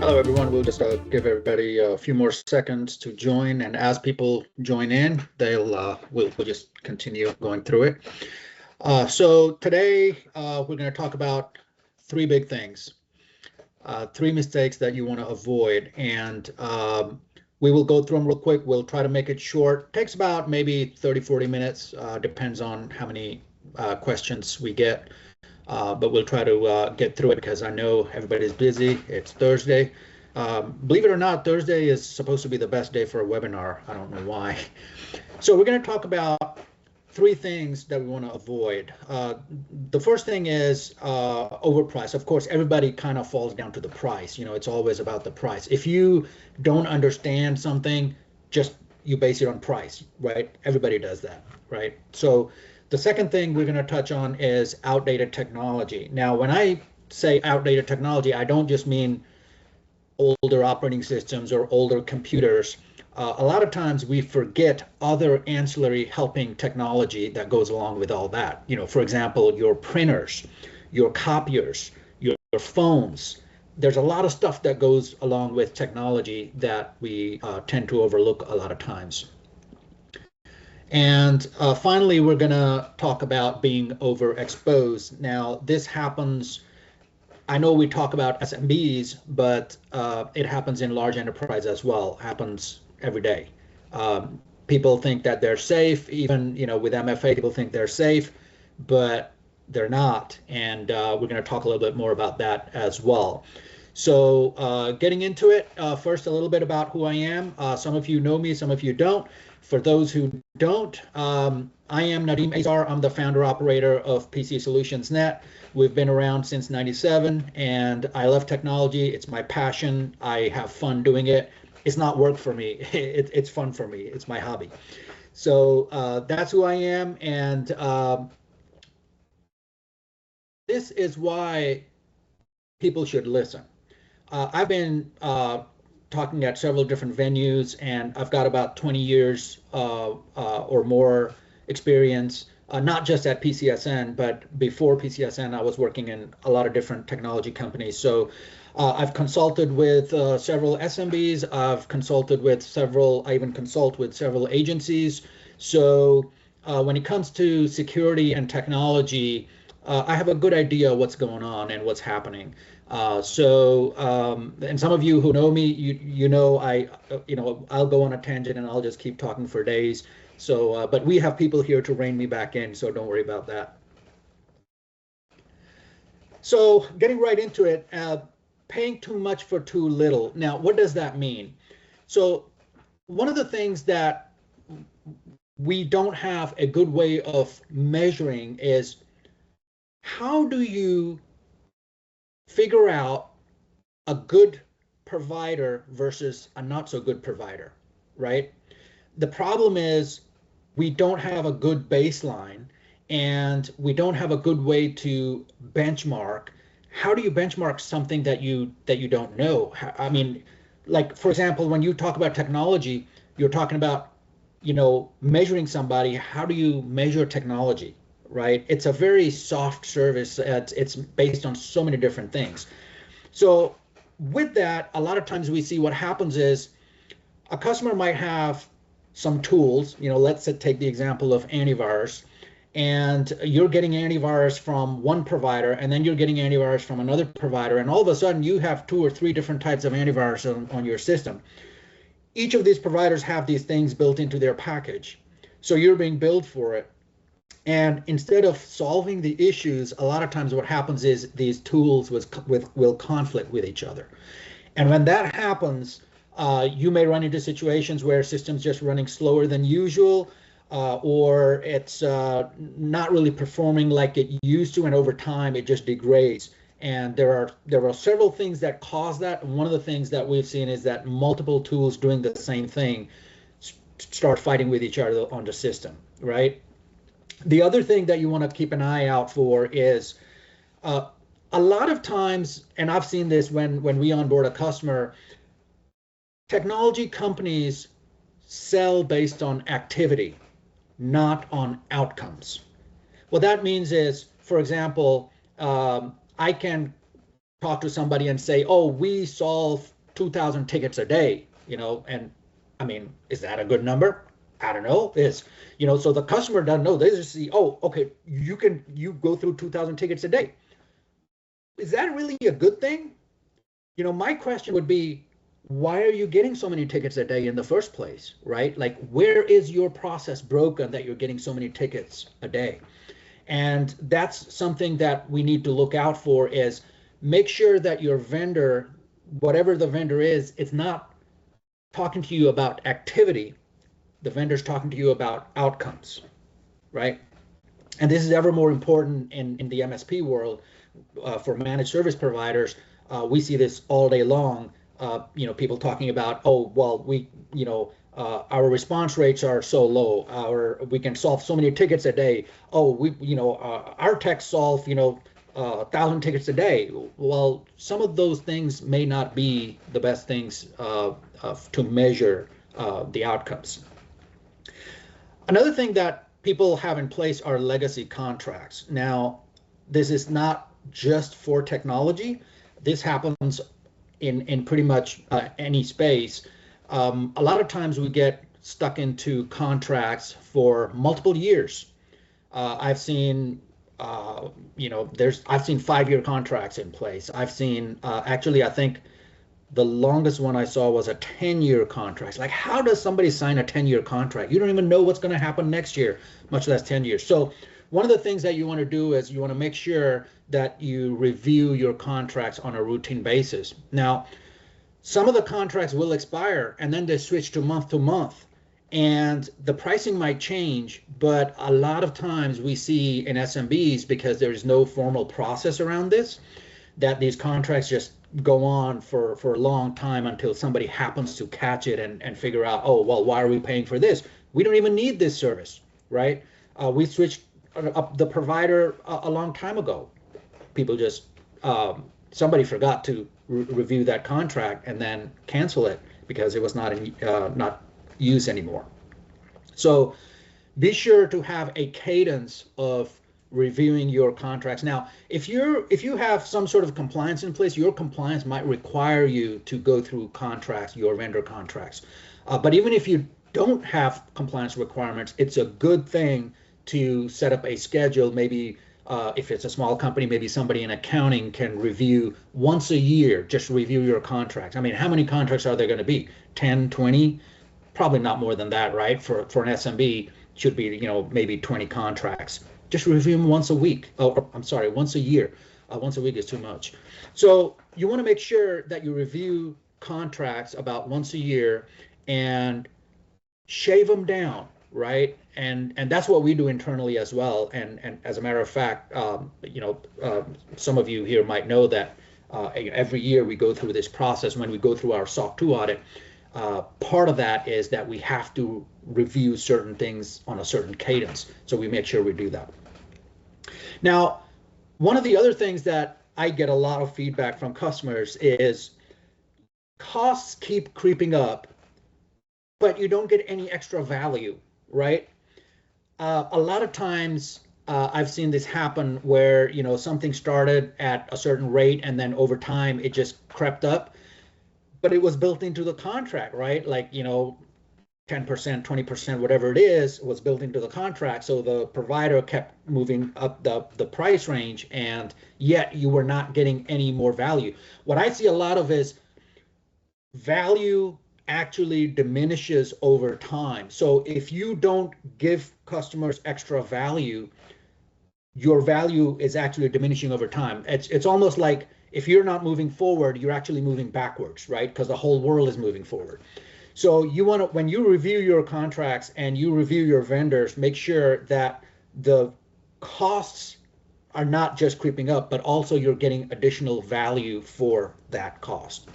Hello, everyone. We'll just give everybody a few more seconds to join, and as people join in, we'll just continue going through it. So today we're going to talk about three big things, three mistakes that you want to avoid, and we will go through them real quick. We'll try to make it short. Takes about maybe 30-40 minutes, depends on how many questions we get. But we'll try to get through it because I know everybody's busy. It's Thursday. Believe it or not, Thursday is supposed to be the best day for a webinar. I don't know why. So we're going to talk about three things that we want to avoid. The first thing is overpriced. Of course, everybody kind of falls down to the price. You know, it's always about the price. If you don't understand something, you base it on price, right? Everybody does that, right? So the second thing we're going to touch on is outdated technology. Now, when I say outdated technology, I don't just mean older operating systems or older computers. A lot of times we forget other ancillary helping technology that goes along with all that. You know, for example, your printers, your copiers, your phones. There's a lot of stuff that goes along with technology that we tend to overlook a lot of times. And finally, we're going to talk about being overexposed. Now, this happens, I know we talk about SMBs, but it happens in large enterprise as well, happens every day. People think that they're safe, even with MFA, people think they're safe, but they're not. And we're going to talk a little bit more about that as well. So getting into it, first a little bit about who I am. Some of you know me, some of you don't. For those who don't, I am Nadeem Azar. I'm the founder operator of PC.Solutions.Net. We've been around since '97, and I love technology. It's my passion. I have fun doing it. It's not work for me. It's fun for me. It's my hobby. So that's who I am, and this is why people should listen. I've been talking at several different venues, and I've got about 20 years or more experience, not just at PCSN, but before PCSN, I was working in a lot of different technology companies. So I've consulted with several SMBs, I even consult with several agencies. So when it comes to security and technology, I have a good idea what's going on and what's happening. And some of you who know me, I'll go on a tangent and I'll just keep talking for days. So, but we have people here to rein me back in, so don't worry about that. So getting right into it, paying too much for too little. Now, what does that mean? So one of the things that we don't have a good way of measuring is, how do you figure out a good provider versus a not so good provider, right? The problem is we don't have a good baseline, and we don't have a good way to benchmark. How do you benchmark something that you don't know? I mean, like, for example, when you talk about technology, you're talking about measuring somebody. How do you measure technology? Right? It's a very soft service. It's based on so many different things. So with that, a lot of times we see what happens is a customer might have some tools, let's take the example of antivirus, and you're getting antivirus from one provider, and then you're getting antivirus from another provider, and all of a sudden you have 2 or 3 different types of antivirus on your system. Each of these providers have these things built into their package. So you're being billed for it. And instead of solving the issues, a lot of times what happens is these tools will conflict with each other. And when that happens, you may run into situations where systems just running slower than usual, or it's not really performing like it used to, and over time it just degrades. And there are several things that cause that. And one of the things that we've seen is that multiple tools doing the same thing start fighting with each other on the system, right? The other thing that you want to keep an eye out for is a lot of times, and I've seen this when we onboard a customer, technology companies sell based on activity, not on outcomes. What that means is, for example, I can talk to somebody and say, oh, we solve 2,000 tickets a day, and I mean, is that a good number? I don't know. So the customer doesn't know. They just see, oh, okay, you go through 2,000 tickets a day. Is that really a good thing? My question would be, why are you getting so many tickets a day in the first place, right? Like, where is your process broken that you're getting so many tickets a day? And that's something that we need to look out for, is make sure that your vendor, whatever the vendor is, it's not talking to you about activity. The vendor's talking to you about outcomes, right? And this is ever more important in the MSP world. For managed service providers, we see this all day long. People talking about, oh, well, our response rates are so low. We can solve so many tickets a day. Oh, our techs solve, 1,000 tickets a day. Well, some of those things may not be the best things to measure the outcomes. Another thing that people have in place are legacy contracts. Now, this is not just for technology. This happens in pretty much any space. A lot of times we get stuck into contracts for multiple years. I've seen, I've seen 5-year contracts in place. I've seen, actually, I think the longest one I saw was a 10-year contract. Like, how does somebody sign a 10-year contract? You don't even know what's going to happen next year, much less 10 years. So one of the things that you want to do is you want to make sure that you review your contracts on a routine basis. Now, some of the contracts will expire and then they switch to month, and the pricing might change, but a lot of times we see in SMBs, because there is no formal process around this, that these contracts just go on for a long time until somebody happens to catch it and figure out, oh, well, why are we paying for this? We don't even need this service, right? We switched up the provider a long time ago. People just, somebody forgot to review that contract and then cancel it because it was not used anymore. So be sure to have a cadence of reviewing your contracts. Now, if you have some sort of compliance in place, your compliance might require you to go through contracts, your vendor contracts. But even if you don't have compliance requirements, it's a good thing to set up a schedule. Maybe if it's a small company, maybe somebody in accounting can review once a year, just review your contracts. I mean, how many contracts are there going to be? 10, 20? Probably not more than that, right? For an SMB, should be, maybe 20 contracts. Just review them once a week. Oh, I'm sorry, once a year. Once a week is too much. So you want to make sure that you review contracts about once a year and shave them down, right? And that's what we do internally as well. And as a matter of fact, some of you here might know that every year we go through this process. When we go through our SOC 2 audit, part of that is that we have to review certain things on a certain cadence. So we make sure we do that. Now, one of the other things that I get a lot of feedback from customers is costs keep creeping up, but you don't get any extra value, right? A lot of times I've seen this happen where, something started at a certain rate and then over time it just crept up, but it was built into the contract, right? Like, 10%, 20%, whatever it is, was built into the contract. So the provider kept moving up the price range, and yet you were not getting any more value. What I see a lot of is value actually diminishes over time. So if you don't give customers extra value, your value is actually diminishing over time. It's almost like if you're not moving forward, you're actually moving backwards, right? Because the whole world is moving forward. So you want to, when you review your contracts and you review your vendors, make sure that the costs are not just creeping up, but also you're getting additional value for that cost,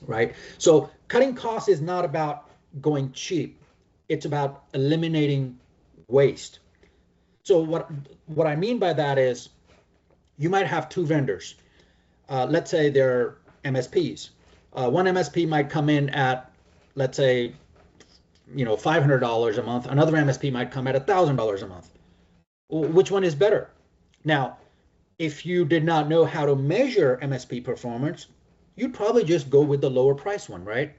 right? So cutting costs is not about going cheap. It's about eliminating waste. So what I mean by that is you might have two vendors. Let's say they're MSPs. One MSP might come in at, let's say, $500 a month. Another MSP might come at $1,000 a month. Which one is better? Now, if you did not know how to measure MSP performance, you'd probably just go with the lower price one, right?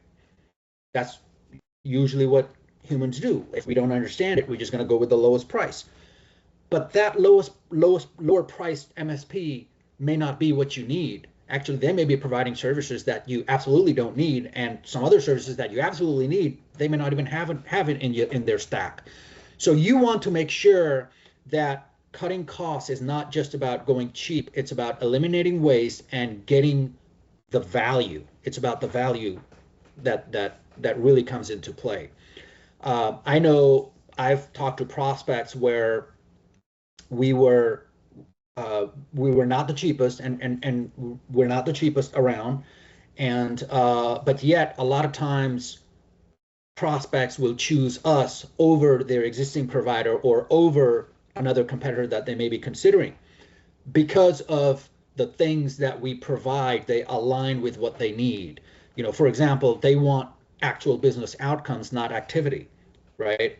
That's usually what humans do. If we don't understand it, we're just going to go with the lowest price. But that lower priced MSP may not be what you need. Actually, they may be providing services that you absolutely don't need, and some other services that you absolutely need, they may not even have it in their stack. So you want to make sure that cutting costs is not just about going cheap, it's about eliminating waste and getting the value. It's about the value that really comes into play. I know I've talked to prospects where we were we were not the cheapest, and we're not the cheapest around, and but yet a lot of times prospects will choose us over their existing provider or over another competitor that they may be considering because of the things that we provide. They align with what they need. For example, they want actual business outcomes, not activity, right?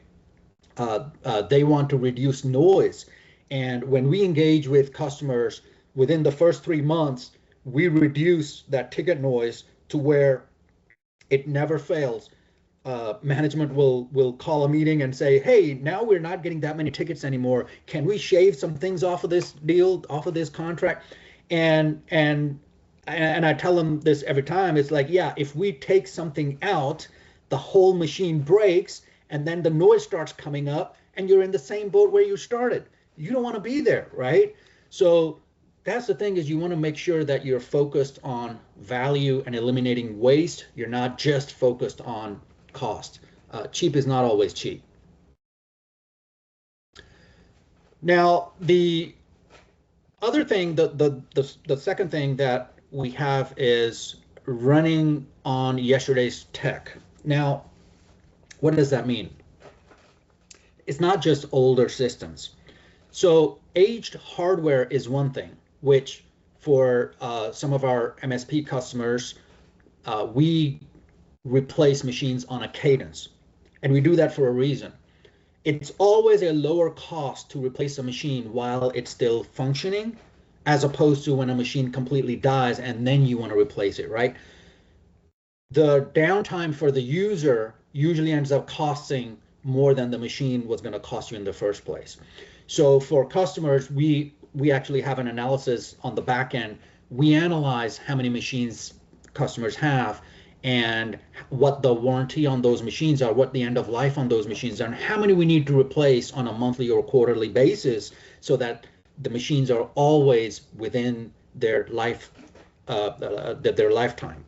They want to reduce noise. And when we engage with customers within the first 3 months, we reduce that ticket noise to where it never fails. Management will call a meeting and say, hey, now we're not getting that many tickets anymore. Can we shave some things off of this deal, off of this contract? And I tell them this every time. It's like, yeah, if we take something out, the whole machine breaks, and then the noise starts coming up, and you're in the same boat where you started. You don't want to be there, right? So that's the thing, is you want to make sure that you're focused on value and eliminating waste. You're not just focused on cost. Cheap is not always cheap. Now, the other thing, the second thing that we have is running on yesterday's tech. Now, what does that mean? It's not just older systems. So aged hardware is one thing, which for some of our MSP customers, we replace machines on a cadence. And we do that for a reason. It's always a lower cost to replace a machine while it's still functioning, as opposed to when a machine completely dies and then you want to replace it, right? The downtime for the user usually ends up costing more than the machine was going to cost you in the first place. So for customers, we actually have an analysis on the back end. We analyze how many machines customers have and what the warranty on those machines are, what the end of life on those machines are, and how many we need to replace on a monthly or quarterly basis so that the machines are always within their lifetime,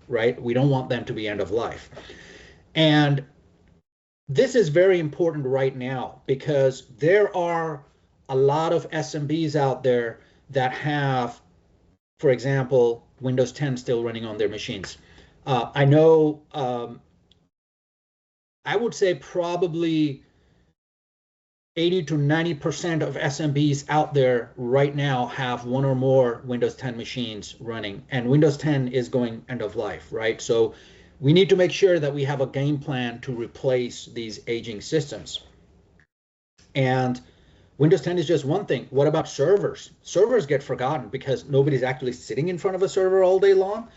right? We don't want them to be end of life. And this is very important right now because there are a lot of SMBs out there that have, for example, Windows 10 still running on their machines. I know, I would say probably 80 to 90% of SMBs out there right now have one or more Windows 10 machines running, and Windows 10 is going end of life, right? So we need to make sure that we have a game plan to replace these aging systems. And Windows 10 is just one thing. What about servers? Servers get forgotten because nobody's actually sitting in front of a server all day long.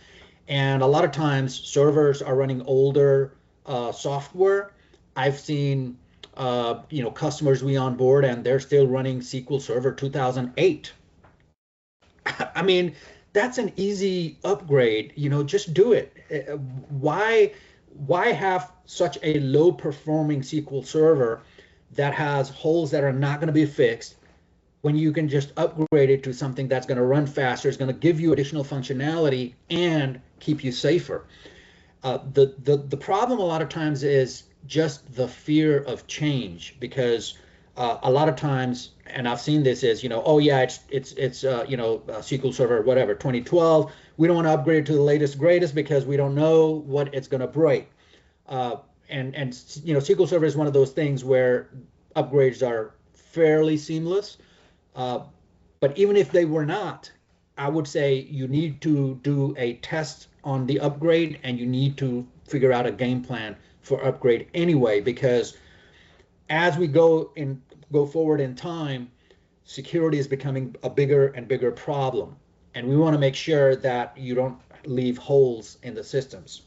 And a lot of times servers are running older software. I've seen customers we onboard and they're still running SQL Server 2008. I mean, that's an easy upgrade. Just do it. Why have such a low performing SQL Server that has holes that are not going to be fixed when you can just upgrade it to something that's going to run faster, is going to give you additional functionality and keep you safer? The problem a lot of times is just the fear of change, because a lot of times, and I've seen this, is oh yeah, it's SQL Server whatever 2012. We don't want to upgrade to the latest greatest because we don't know what it's going to break. And SQL Server is one of those things where upgrades are fairly seamless. But even if they were not, I would say you need to do a test on the upgrade, and you need to figure out a game plan for upgrade anyway, because as we go forward in time, security is becoming a bigger and bigger problem. And we want to make sure that you don't leave holes in the systems,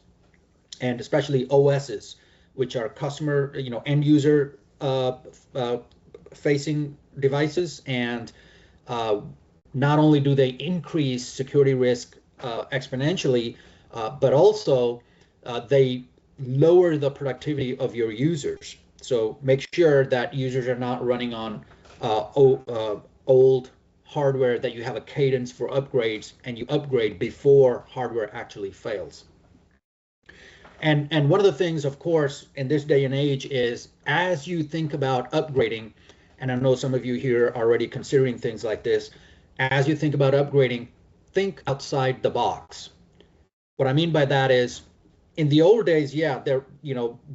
and especially OSs, which are customer, end user facing devices. And not only do they increase security risk exponentially, but also they lower the productivity of your users. So make sure that users are not running on old hardware, that you have a cadence for upgrades and you upgrade before hardware actually fails. And one of the things, of course, in this day and age is, as you think about upgrading, and I know some of you here are already considering things like this, as you think about upgrading, think outside the box. What I mean by that is, in the old days, yeah,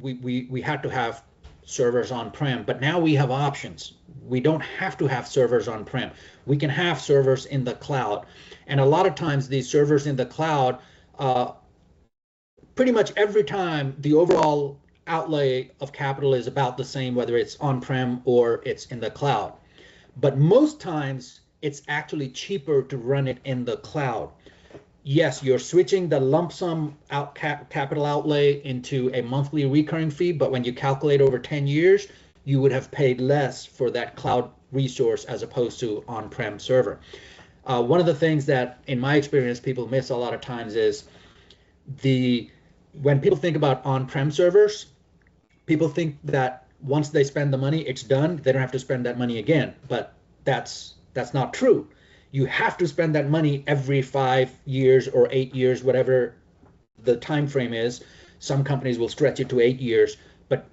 we had to have servers on-prem, but now we have options. We don't have to have servers on-prem. We can have servers in the cloud. And a lot of times these servers in the cloud, pretty much every time the overall outlay of capital is about the same, whether it's on-prem or it's in the cloud. But most times it's actually cheaper to run it in the cloud. Yes, you're switching the lump sum capital outlay into a monthly recurring fee, but when you calculate over 10 years, you would have paid less for that cloud resource as opposed to on-prem server. One of the things that, in my experience, people miss a lot of times is when people think about on-prem servers, people think that once they spend the money, it's done. They don't have to spend that money again. But that's not true. You have to spend that money every 5 years or 8 years, whatever the time frame is. Some companies will stretch it to 8 years. But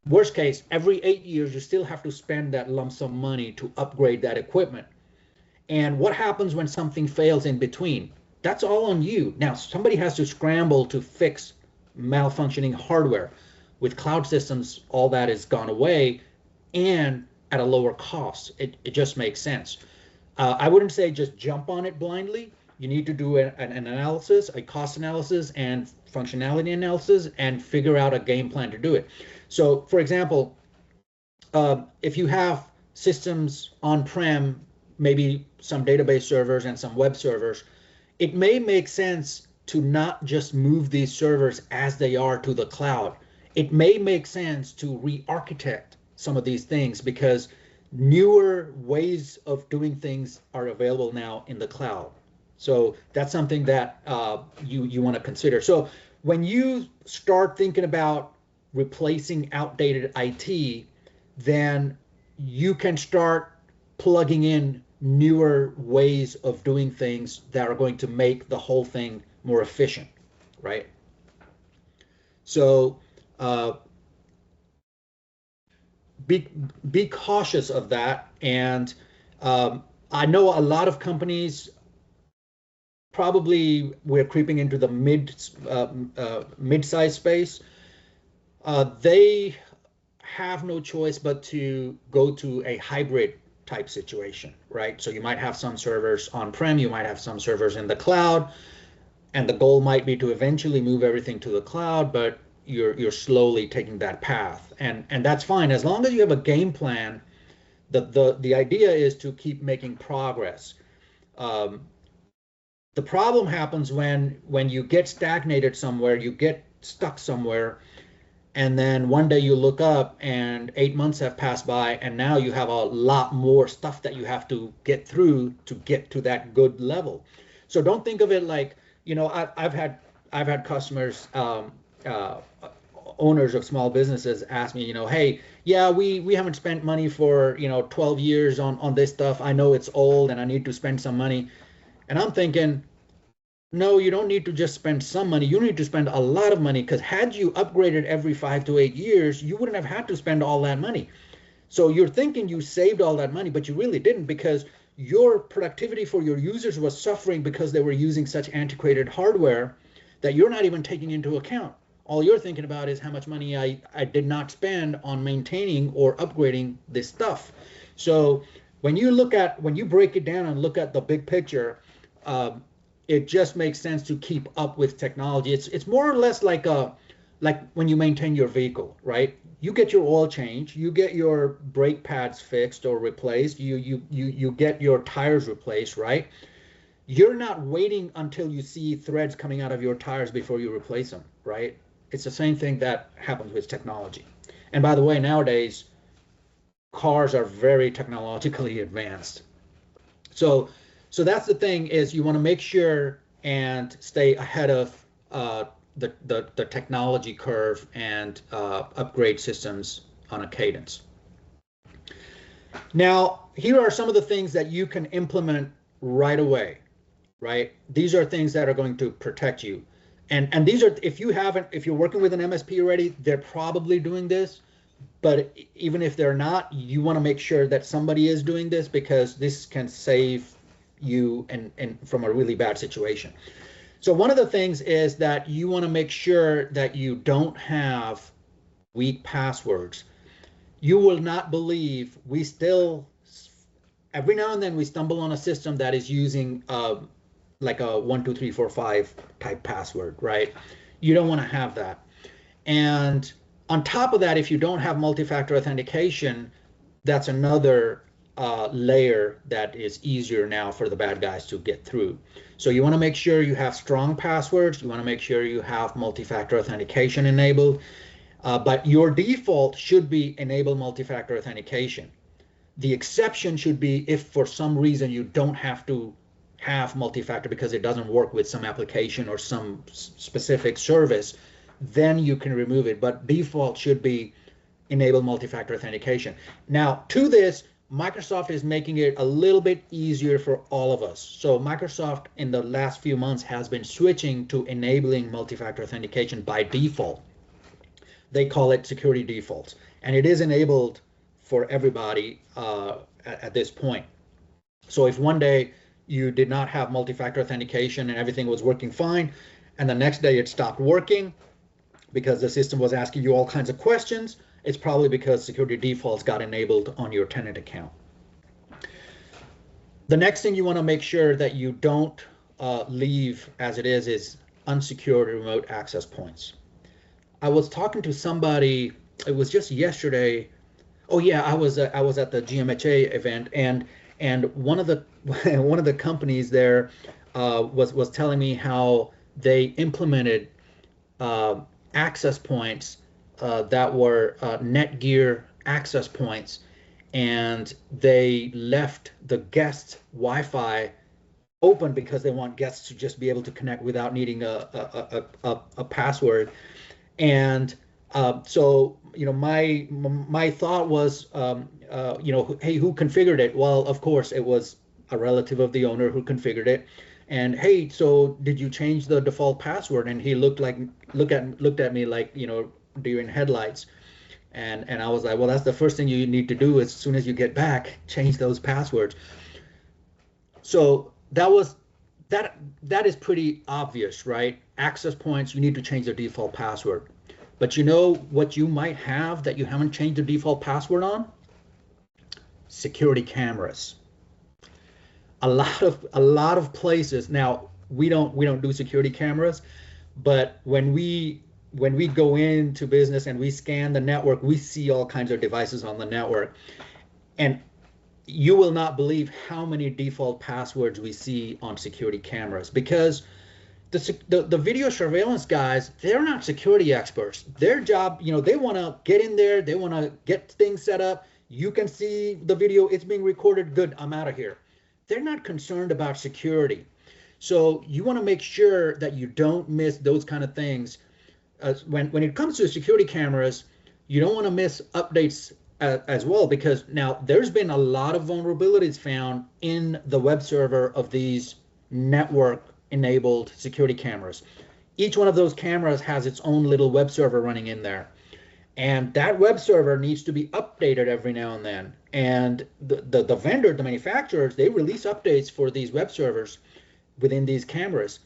worst case, every 8 years, you still have to spend that lump sum money to upgrade that equipment. And what happens when something fails in between? That's all on you. Now, somebody has to scramble to fix malfunctioning hardware. With cloud systems, all that is gone away and at a lower cost. It just makes sense. I wouldn't say just jump on it blindly. You need to do an analysis, a cost analysis and functionality analysis, and figure out a game plan to do it. So, for example, if you have systems on-prem, maybe some database servers and some web servers, it may make sense to not just move these servers as they are to the cloud. It may make sense to re-architect some of these things, because newer ways of doing things are available now in the cloud. So that's something that you want to consider. So when you start thinking about replacing outdated IT, then you can start plugging in newer ways of doing things that are going to make the whole thing more efficient, right? So be cautious of that. And I know a lot of companies, probably we're creeping into the mid-size space. They have no choice but to go to a hybrid type situation, right? So you might have some servers on-prem, you might have some servers in the cloud, and the goal might be to eventually move everything to the cloud, but you're slowly taking that path, and that's fine as long as you have a game plan. The idea is to keep making progress. The problem happens when you get stagnated somewhere, you get stuck somewhere, and then one day you look up and 8 months have passed by, and now you have a lot more stuff that you have to get through to get to that good level. So don't think of it like, I've had customers, owners of small businesses ask me, hey, yeah, we haven't spent money for 12 years on this stuff. I know it's old and I need to spend some money. And I'm thinking, no, you don't need to just spend some money. You need to spend a lot of money, because had you upgraded every 5 to 8 years, you wouldn't have had to spend all that money. So you're thinking you saved all that money, but you really didn't, because your productivity for your users was suffering because they were using such antiquated hardware that you're not even taking into account. All you're thinking about is how much money I did not spend on maintaining or upgrading this stuff. So when you break it down and look at the big picture, it just makes sense to keep up with technology. It's more or less like when you maintain your vehicle, right? You get your oil change, you get your brake pads fixed or replaced, you get your tires replaced, right? you're not waiting until you see threads coming out of your tires before you replace them, right? It's the same thing that happens with technology. And by the way, nowadays, cars are very technologically advanced. So, so that's the thing is you want to make sure and stay ahead of the technology curve and upgrade systems on a cadence. Now, here are some of the things that you can implement right away, right? These are things that are going to protect you. And these are, if you're working with an MSP already, they're probably doing this. But even if they're not, you want to make sure that somebody is doing this, because this can save you and from a really bad situation. So one of the things is that you want to make sure that you don't have weak passwords. You will not believe, we still, every now and then we stumble on a system that is using like a 1 2 3 4 5 type password, right? You don't want to have that. And on top of that, if you don't have multi-factor authentication, that's another layer that is easier now for the bad guys to get through. So you want to make sure you have strong passwords. You want to make sure you have multi-factor authentication enabled. But your default should be enable multi-factor authentication. The exception should be if for some reason you don't have to have multi-factor because it doesn't work with some application or some specific service, then you can remove it. But default should be enable multi-factor authentication. Now, to this, Microsoft is making it a little bit easier for all of us. So Microsoft in the last few months has been switching to enabling multi-factor authentication by default. They call it security defaults, and it is enabled for everybody at this point. So if one day you did not have multi-factor authentication and everything was working fine, and the next day it stopped working because the system was asking you all kinds of questions, it's probably because security defaults got enabled on your tenant account. The next thing you want to make sure that you don't leave as it is unsecured remote access points. I was talking to somebody, it was just yesterday. Oh yeah, I was at the GMHA event, and one of the companies there was telling me how they implemented access points that were Netgear access points, and they left the guest Wi-Fi open because they want guests to just be able to connect without needing a password. And so, my thought was, hey, who configured it? Well, of course, it was a relative of the owner who configured it. And hey, so did you change the default password? And he looked at me like, deer in headlights. And I was like, well, that's the first thing you need to do as soon as you get back, change those passwords. So that is pretty obvious, right? Access points, you need to change the default password. But you know what you might have that you haven't changed the default password on? Security cameras. A lot of places now, we don't do security cameras, but when we go into business and we scan the network, we see all kinds of devices on the network, and you will not believe how many default passwords we see on security cameras, because the video surveillance guys, they're not security experts. Their job, they want to get in there, they want to get things set up. You can see the video, it's being recorded, good, I'm out of here. They're not concerned about security. So you want to make sure that you don't miss those kind of things. When it comes to security cameras, you don't want to miss updates as well, because now there's been a lot of vulnerabilities found in the web server of these network enabled security cameras. Each one of those cameras has its own little web server running in there, and that web server needs to be updated every now and then. And the vendor, the manufacturers, they release updates for these web servers within these cameras.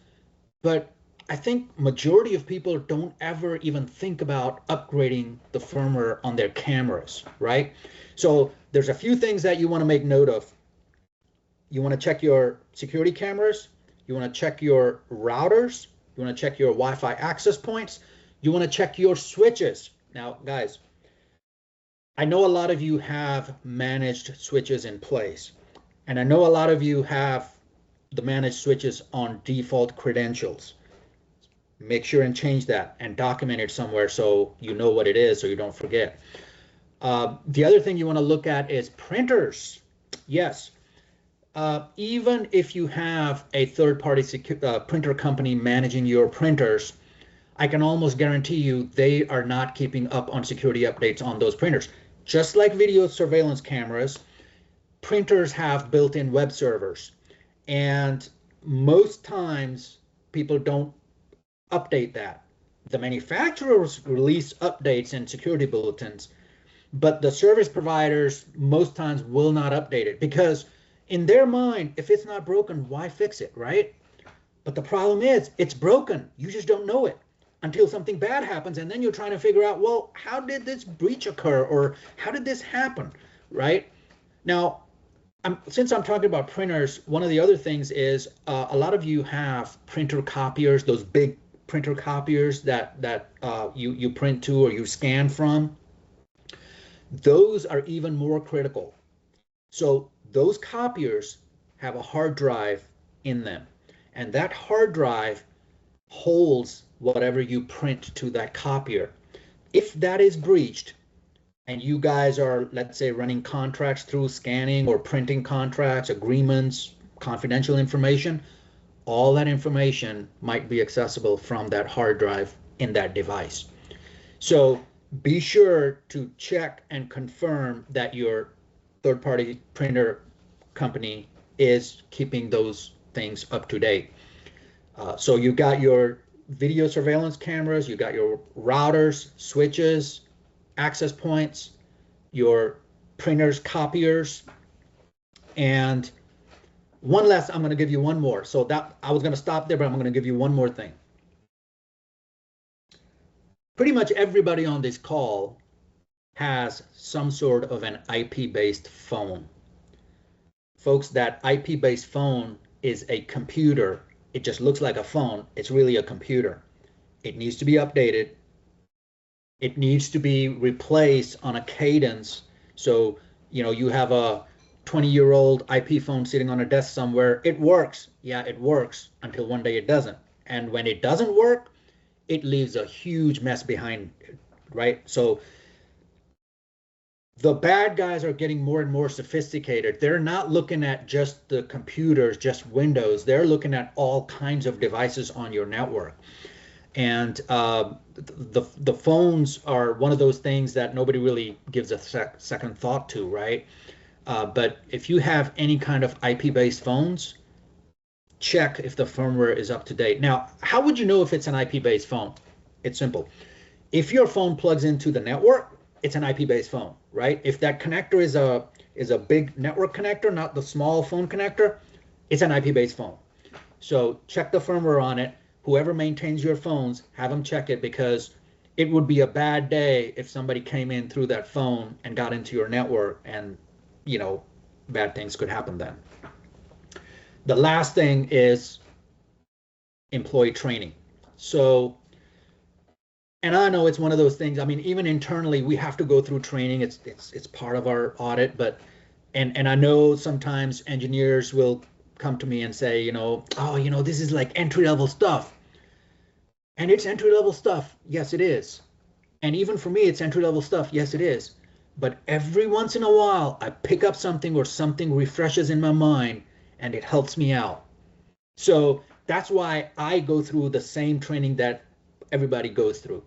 But I think majority of people don't ever even think about upgrading the firmware on their cameras, right? So there's a few things that you want to make note of. You want to check your security cameras. You want to check your routers. You want to check your Wi-Fi access points. You want to check your switches. Now, guys, I know a lot of you have managed switches in place, and I know a lot of you have the managed switches on default credentials. Make sure and change that and document it somewhere so you know what it is so you don't forget. The other thing you want to look at is printers. Yes, even if you have a third-party printer company managing your printers, I can almost guarantee you they are not keeping up on security updates on those printers. Just like video surveillance cameras, printers have built-in web servers. And most times people don't update that. The manufacturers release updates and security bulletins, but the service providers most times will not update it because in their mind, if it's not broken, why fix it, right? But the problem is it's broken. You just don't know it until something bad happens. And then you're trying to figure out, well, how did this breach occur? Or how did this happen, right? Now, since I'm talking about printers, one of the other things is a lot of you have printer copiers, those big printer copiers that you print to or you scan from. Those are even more critical. So those copiers have a hard drive in them, and that hard drive holds whatever you print to that copier. If that is breached, and you guys are, let's say, running contracts through scanning or printing contracts, agreements, confidential information, all that information might be accessible from that hard drive in that device. So be sure to check and confirm that your third-party printer company is keeping those things up to date. So you got your video surveillance cameras, you got your routers, switches, access points, your printers, copiers, and one last, I'm going to give you one more. So that I was going to stop there, but I'm going to give you one more thing. Pretty much everybody on this call has some sort of an IP-based phone. Folks, that IP-based phone is a computer. It just looks like a phone. It's really a computer. It needs to be updated. It needs to be replaced on a cadence. So, you have a 20-year-old IP phone sitting on a desk somewhere. It works. Yeah, it works until one day it doesn't. And when it doesn't work, it leaves a huge mess behind it, right? So the bad guys are getting more and more sophisticated. They're not looking at just the computers, just Windows. They're looking at all kinds of devices on your network. And the phones are one of those things that nobody really gives a second thought to, right? But if you have any kind of IP-based phones, check if the firmware is up to date. Now, how would you know if it's an IP-based phone? It's simple. If your phone plugs into the network, it's an IP-based phone, right? If that connector is a big network connector, not the small phone connector, it's an IP-based phone. So check the firmware on it. Whoever maintains your phones, have them check it, because it would be a bad day if somebody came in through that phone and got into your network, and bad things could happen then. The last thing is employee training. So, and I know it's one of those things. I mean, even internally, we have to go through training. It's part of our audit. But and I know sometimes engineers will come to me and say, oh, this is like entry-level stuff. And it's entry-level stuff. Yes, it is. And even for me, it's entry-level stuff. Yes, it is. But every once in a while, I pick up something or something refreshes in my mind, and it helps me out. So that's why I go through the same training that everybody goes through.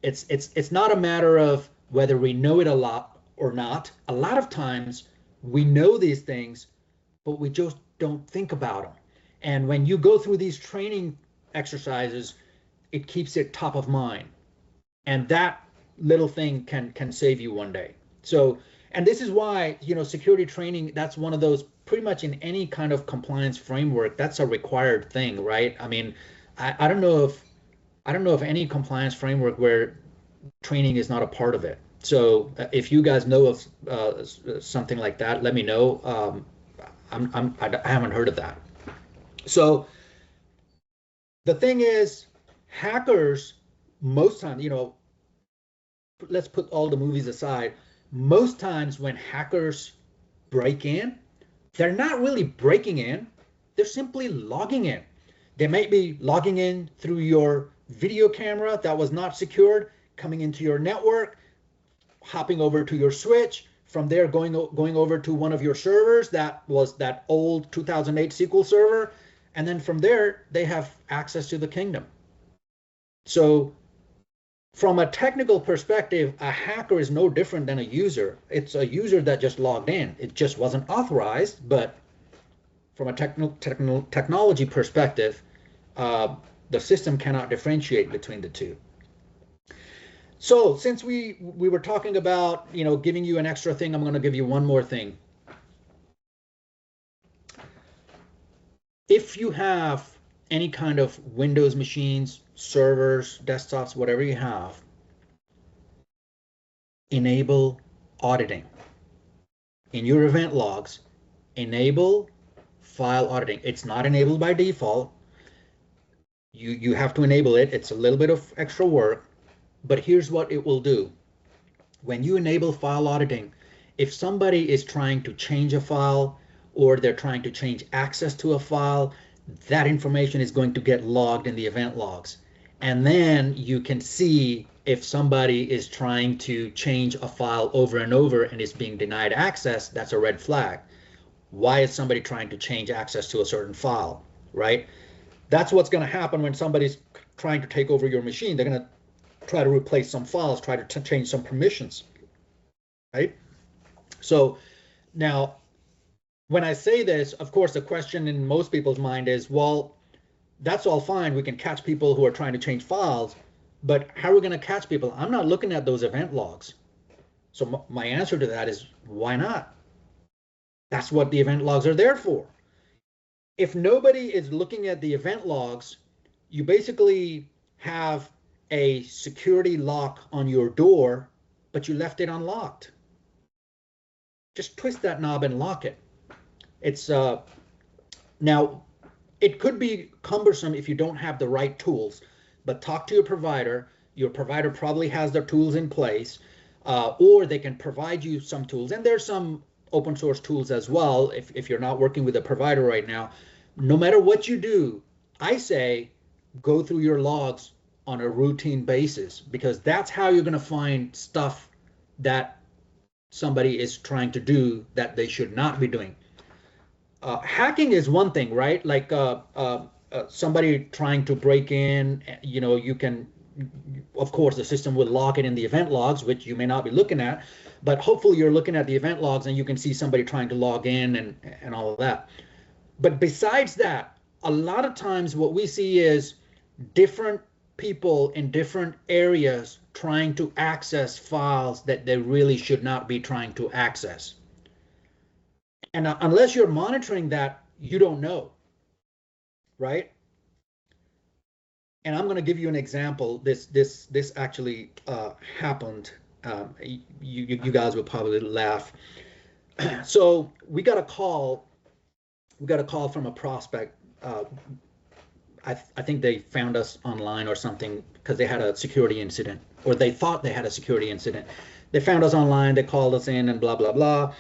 It's not a matter of whether we know it a lot or not. A lot of times we know these things, but we just don't think about them. And when you go through these training exercises, it keeps it top of mind. And that little thing can save you one day. So, and this is why, security training, that's one of those, pretty much in any kind of compliance framework, that's a required thing, right? I mean, I don't know of any compliance framework where training is not a part of it. So if you guys know of something like that, let me know. I haven't heard of that. So the thing is, hackers, most times, let's put all the movies aside, most times when hackers break in, they're not really breaking in. They're simply logging in. They might be logging in through your video camera that was not secured, coming into your network, hopping over to your switch, from there going over to one of your servers that was that old 2008 SQL server, and then from there they have access to the kingdom. So from a technical perspective, a hacker is no different than a user. It's a user that just logged in. It just wasn't authorized, but from a technology perspective, the system cannot differentiate between the two. So since we were talking about, giving you an extra thing, I'm going to give you one more thing. If you have any kind of Windows machines, servers, desktops, whatever you have, enable auditing. In your event logs, enable file auditing. It's not enabled by default. You have to enable it. It's a little bit of extra work. But here's what it will do. When you enable file auditing, if somebody is trying to change a file or they're trying to change access to a file, that information is going to get logged in the event logs. And then you can see if somebody is trying to change a file over and over and is being denied access, that's a red flag. Why is somebody trying to change access to a certain file, right? That's what's going to happen when somebody's trying to take over your machine. They're going to try to replace some files, try to change some permissions, right? So now, when I say this, of course, the question in most people's mind is, well, that's all fine. We can catch people who are trying to change files, but how are we going to catch people? I'm not looking at those event logs. So my answer to that is, why not? That's what the event logs are there for. If nobody is looking at the event logs, you basically have a security lock on your door, but you left it unlocked. Just twist that knob and lock it. It's now, it could be cumbersome if you don't have the right tools, but talk to your provider. Your provider probably has their tools in place, or they can provide you some tools. And there's some open source tools as well. If you're not working with a provider right now, no matter what you do, I say go through your logs on a routine basis, because that's how you're going to find stuff that somebody is trying to do that they should not be doing. Hacking is one thing, right? Like somebody trying to break in, you can, of course, the system will log it in the event logs, which you may not be looking at, but hopefully you're looking at the event logs and you can see somebody trying to log in and all of that. But besides that, a lot of times what we see is different people in different areas trying to access files that they really should not be trying to access. And unless you're monitoring that, you don't know, right? And I'm going to give you an example. This actually happened. You guys will probably laugh. So we got a call from a prospect. I think they found us online or something because they had a security incident, or they thought they had a security incident. They found us online, they called us in and blah, blah, blah.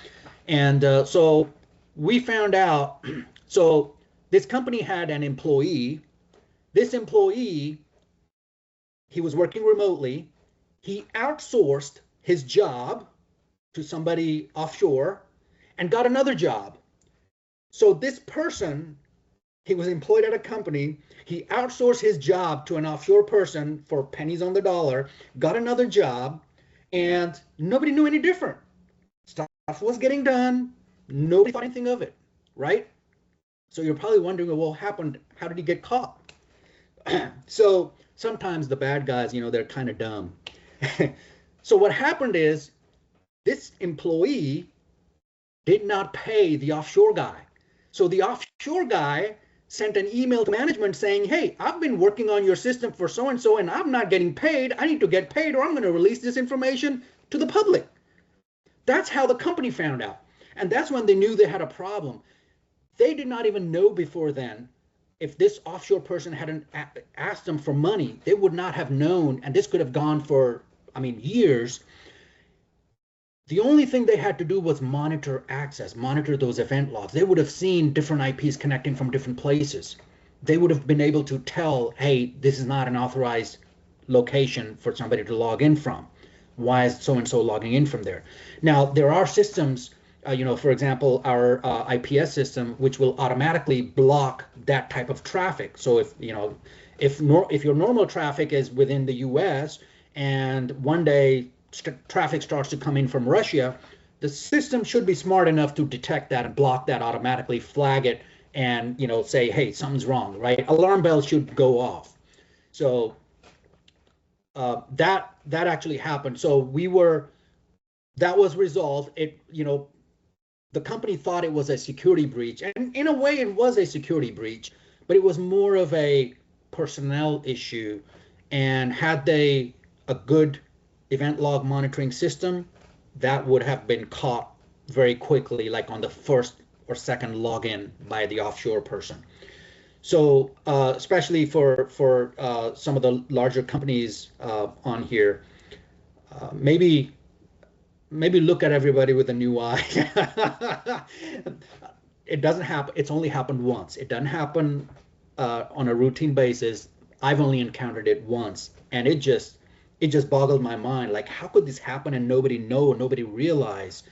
And so we found out, so this company had an employee. This employee, he was working remotely. He outsourced his job to somebody offshore and got another job. So this person, he was employed at a company. He outsourced his job to an offshore person for pennies on the dollar, got another job, and nobody knew any different. Stuff was getting done. Nobody thought anything of it, right? So you're probably wondering, well, what happened? How did he get caught? So sometimes the bad guys, they're kind of dumb. So what happened is this employee did not pay the offshore guy. So the offshore guy sent an email to management saying, hey, I've been working on your system for so-and-so and I'm not getting paid. I need to get paid or I'm going to release this information to the public. That's how the company found out. And that's when they knew they had a problem. They did not even know before then. If this offshore person hadn't asked them for money, they would not have known. And this could have gone for, years. The only thing they had to do was monitor access, monitor those event logs. They would have seen different IPs connecting from different places. They would have been able to tell, hey, this is not an authorized location for somebody to log in from. Why is so and so logging in from there? Now, there are systems, for example, our IPS system, which will automatically block that type of traffic. So if your normal traffic is within the US and one day traffic starts to come in from Russia, the system should be smart enough to detect that and block that automatically, flag it, and say, hey, something's wrong, right? Alarm bells should go off. So that actually happened. So that was resolved. The company thought it was a security breach, and in a way it was a security breach, but it was more of a personnel issue. And had they a good event log monitoring system, that would have been caught very quickly, like on the first or second login by the offshore person. So especially for some of the larger companies on here, maybe look at everybody with a new eye. It doesn't happen. It's only happened once. It doesn't happen on a routine basis. I've only encountered it once, and it just boggled my mind. Like, how could this happen and nobody realize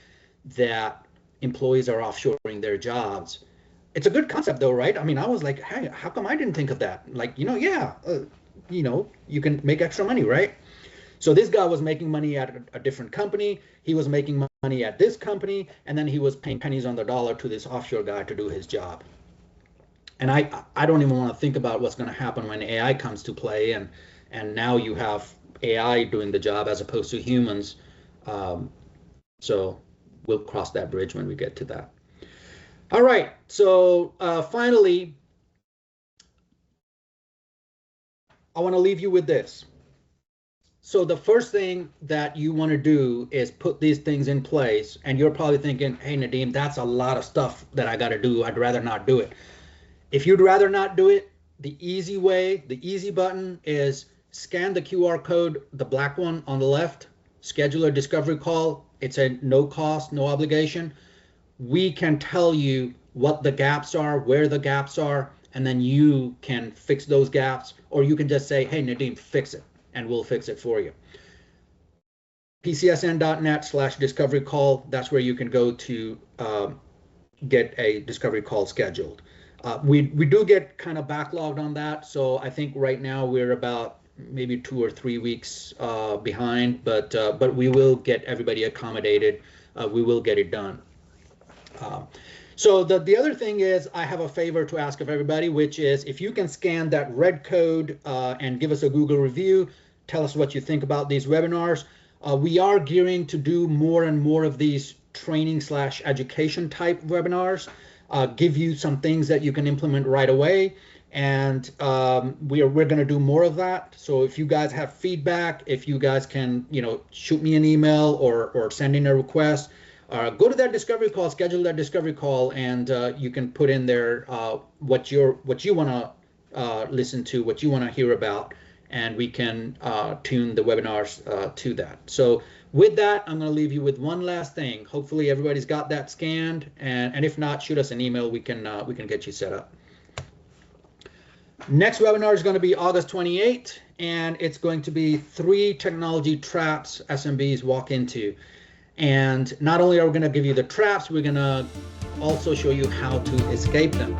that employees are offshoring their jobs? It's a good concept though, right? I mean, I was like, hey, how come I didn't think of that? Like, you can make extra money, right? So this guy was making money at a different company. He was making money at this company, and then he was paying pennies on the dollar to this offshore guy to do his job. And I don't even want to think about what's going to happen when AI comes to play, and now you have AI doing the job as opposed to humans. So we'll cross that bridge when we get to that. All right, so finally, I want to leave you with this. So the first thing that you want to do is put these things in place, and you're probably thinking, hey, Nadeem, that's a lot of stuff that I got to do. I'd rather not do it. If you'd rather not do it, the easy way, the easy button is scan the QR code, the black one on the left, schedule a discovery call. It's a no cost, no obligation. We can tell you what the gaps are, where the gaps are, and then you can fix those gaps, or you can just say, hey, Nadeem, fix it, and we'll fix it for you. PC.Solutions.Net/discovery call. That's where you can go to get a discovery call scheduled. We do get kind of backlogged on that, so I think right now we're about maybe 2 or 3 weeks behind, but we will get everybody accommodated. We will get it done. So the other thing is, I have a favor to ask of everybody, which is if you can scan that red code and give us a Google review, tell us what you think about these webinars. We are gearing to do more and more of these training/education type webinars, give you some things that you can implement right away. And we're going to do more of that. So if you guys have feedback, if you guys can, shoot me an email or send in a request, go to that discovery call, schedule that discovery call, and you can put in there what you want to listen to, what you want to hear about, and we can tune the webinars to that. So with that, I'm going to leave you with one last thing. Hopefully everybody's got that scanned, and if not, shoot us an email. We can get you set up. Next webinar is going to be August 28th, and it's going to be 3 technology traps SMBs walk into. And not only are we going to give you the traps, we're going to also show you how to escape them.